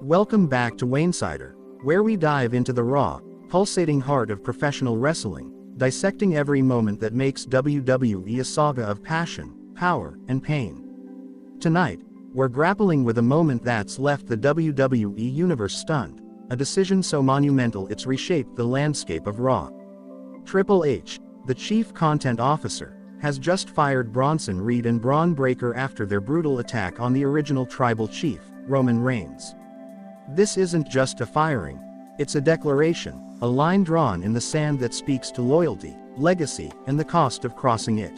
Welcome back to Wainsider, where we dive into the raw, pulsating heart of professional wrestling, dissecting every moment that makes WWE a saga of passion, power, and pain. Tonight, we're grappling with a moment that's left the WWE Universe stunned, a decision so monumental it's reshaped the landscape of Raw. Triple H, the Chief Content Officer, has just fired Bronson Reed and Bron Breakker after their brutal attack on the original Tribal Chief, Roman Reigns. This isn't just a firing, it's a declaration, a line drawn in the sand that speaks to loyalty, legacy, and the cost of crossing it.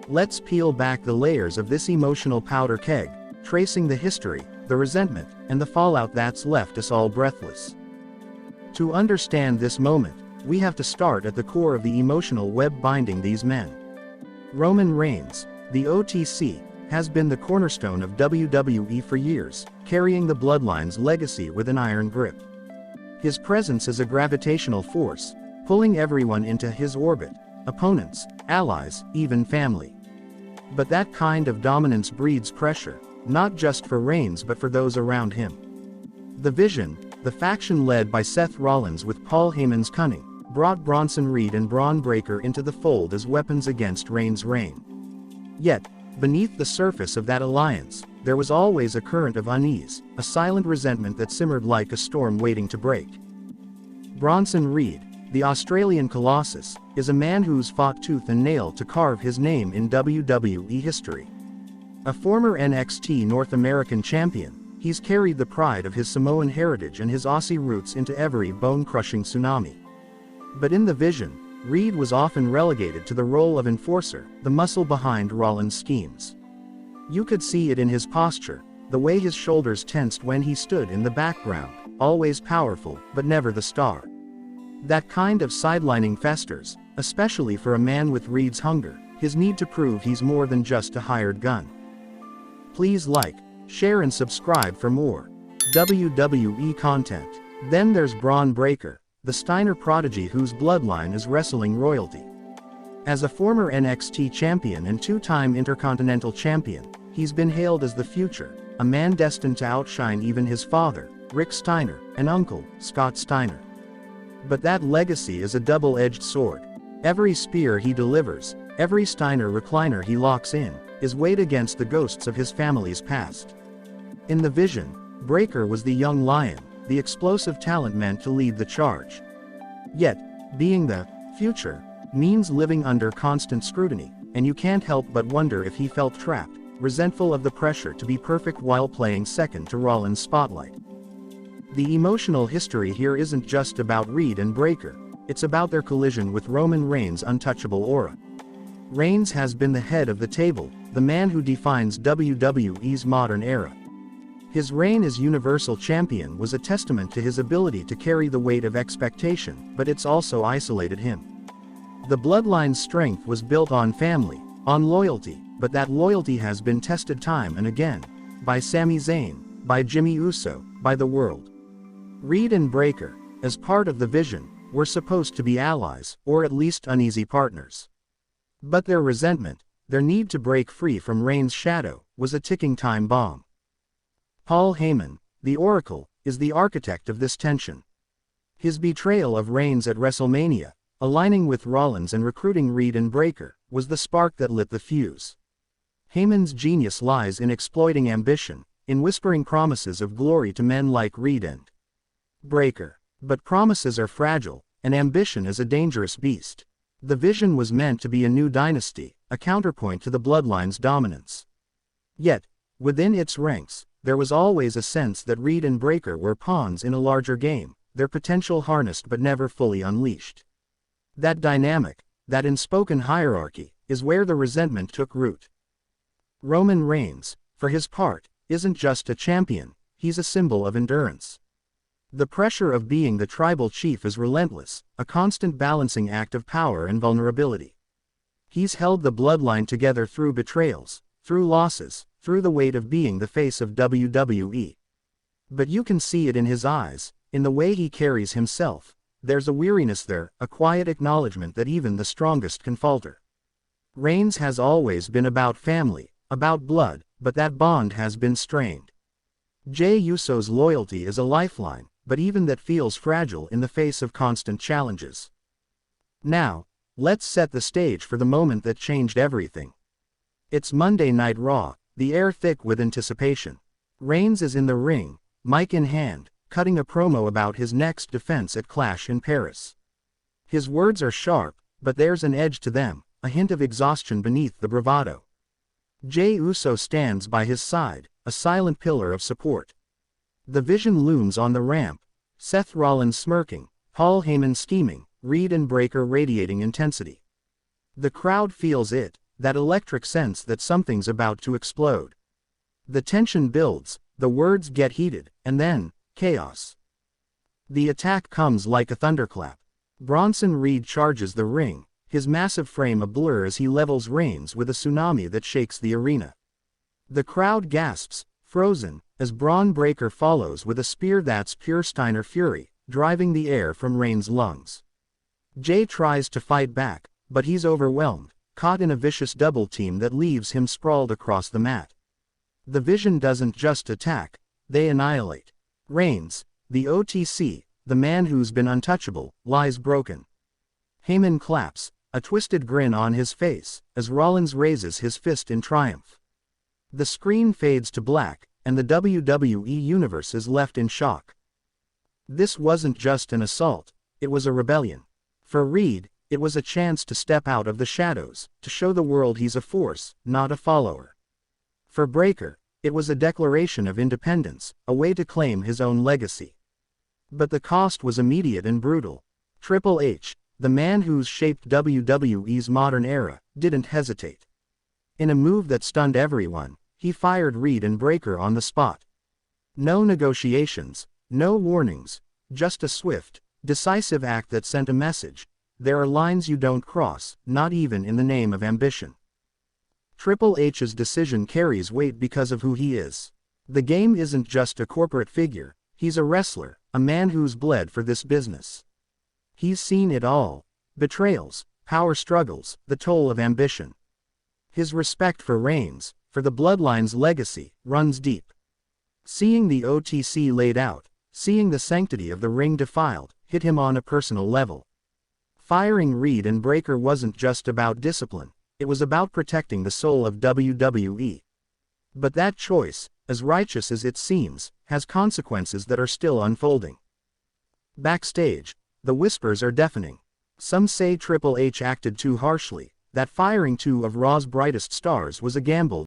Let's peel back the layers of this emotional powder keg, tracing the history, the resentment, and the fallout that's left us all breathless. To understand this moment, we have to start at the core of the emotional web binding these men. Roman Reigns, the OTC, has been the cornerstone of WWE for years, carrying the Bloodline's legacy with an iron grip. His presence is a gravitational force, pulling everyone into his orbit, opponents, allies, even family. But that kind of dominance breeds pressure, not just for Reigns but for those around him. The Vision, the faction led by Seth Rollins with Paul Heyman's cunning, brought Bronson Reed and Bron Breakker into the fold as weapons against Reigns' reign. Yet, beneath the surface of that alliance, there was always a current of unease, a silent resentment that simmered like a storm waiting to break. Bronson Reed, the Australian Colossus, is a man who's fought tooth and nail to carve his name in WWE history. A former NXT North American champion, he's carried the pride of his Samoan heritage and his Aussie roots into every bone-crushing tsunami. But in the Vision, Reed was often relegated to the role of enforcer, the muscle behind Rollins' schemes. You could see it in his posture, the way his shoulders tensed when he stood in the background, always powerful, but never the star. That kind of sidelining festers, especially for a man with Reed's hunger, his need to prove he's more than just a hired gun. Please like, share and subscribe for more WWE content. Then there's Bron Breakker, the Steiner prodigy whose bloodline is wrestling royalty. As a former NXT champion and two-time Intercontinental champion, he's been hailed as the future, a man destined to outshine even his father, Rick Steiner, and uncle, Scott Steiner. But that legacy is a double-edged sword. Every spear he delivers, every Steiner recliner he locks in, is weighed against the ghosts of his family's past. In the Vision, Breakker was the young lion, the explosive talent meant to lead the charge. Yet, being the future means living under constant scrutiny, and you can't help but wonder if he felt trapped, resentful of the pressure to be perfect while playing second to Rollins' spotlight. The emotional history here isn't just about Reed and Breakker, it's about their collision with Roman Reigns' untouchable aura. Reigns has been the head of the table, the man who defines WWE's modern era. His reign as Universal Champion was a testament to his ability to carry the weight of expectation, but it's also isolated him. The Bloodline's strength was built on family, on loyalty, but that loyalty has been tested time and again, by Sami Zayn, by Jimmy Uso, by the world. Reed and Breakker, as part of the Vision, were supposed to be allies, or at least uneasy partners. But their resentment, their need to break free from Reigns' shadow, was a ticking time bomb. Paul Heyman, the Oracle, is the architect of this tension. His betrayal of Reigns at WrestleMania, aligning with Rollins and recruiting Reed and Breakker, was the spark that lit the fuse. Heyman's genius lies in exploiting ambition, in whispering promises of glory to men like Reed and Breakker. But promises are fragile, and ambition is a dangerous beast. The Vision was meant to be a new dynasty, a counterpoint to the Bloodline's dominance. Yet, within its ranks, there was always a sense that Reed and Breakker were pawns in a larger game, their potential harnessed but never fully unleashed. That dynamic, that unspoken hierarchy, is where the resentment took root. Roman Reigns, for his part, isn't just a champion, he's a symbol of endurance. The pressure of being the tribal chief is relentless, a constant balancing act of power and vulnerability. He's held the Bloodline together through betrayals, through losses, through the weight of being the face of WWE. But you can see it in his eyes, in the way he carries himself. There's a weariness there, a quiet acknowledgement that even the strongest can falter. Reigns has always been about family, about blood, but that bond has been strained. Jey Uso's loyalty is a lifeline, but even that feels fragile in the face of constant challenges. Now, let's set the stage for the moment that changed everything. It's Monday Night Raw, the air thick with anticipation. Reigns is in the ring, mic in hand, cutting a promo about his next defense at Clash in Paris. His words are sharp, but there's an edge to them, a hint of exhaustion beneath the bravado. Jey Uso stands by his side, a silent pillar of support. The Vision looms on the ramp, Seth Rollins smirking, Paul Heyman scheming, Reed and Breakker radiating intensity. The crowd feels it, that electric sense that something's about to explode. The tension builds, the words get heated, and then, chaos. The attack comes like a thunderclap. Bronson Reed charges the ring, his massive frame a blur as he levels Reigns with a tsunami that shakes the arena. The crowd gasps, frozen, as Braun Breaker follows with a spear that's pure Steiner fury, driving the air from Reigns' lungs. Jey tries to fight back, but he's overwhelmed, caught in a vicious double team that leaves him sprawled across the mat. The Vision doesn't just attack, they annihilate. Reigns, the OTC, the man who's been untouchable, lies broken. Heyman claps, a twisted grin on his face, as Rollins raises his fist in triumph. The screen fades to black, and the WWE Universe is left in shock. This wasn't just an assault, it was a rebellion. For Reed, it was a chance to step out of the shadows, to show the world he's a force, not a follower. For Breakker, it was a declaration of independence, a way to claim his own legacy. But the cost was immediate and brutal. Triple H, the man who's shaped WWE's modern era, didn't hesitate. In a move that stunned everyone, he fired Reed and Breakker on the spot. No negotiations, no warnings, just a swift, decisive act that sent a message. There are lines you don't cross, not even in the name of ambition. Triple H's decision carries weight because of who he is. The game isn't just a corporate figure, he's a wrestler, a man who's bled for this business. He's seen it all: betrayals, power struggles, the toll of ambition. His respect for Reigns, for the bloodline's legacy, runs deep. Seeing the OTC laid out, seeing the sanctity of the ring defiled, hit him on a personal level. Firing Reed and Breakker wasn't just about discipline, it was about protecting the soul of WWE. But that choice, as righteous as it seems, has consequences that are still unfolding. Backstage, the whispers are deafening. Some say Triple H acted too harshly, that firing two of Raw's brightest stars was a gamble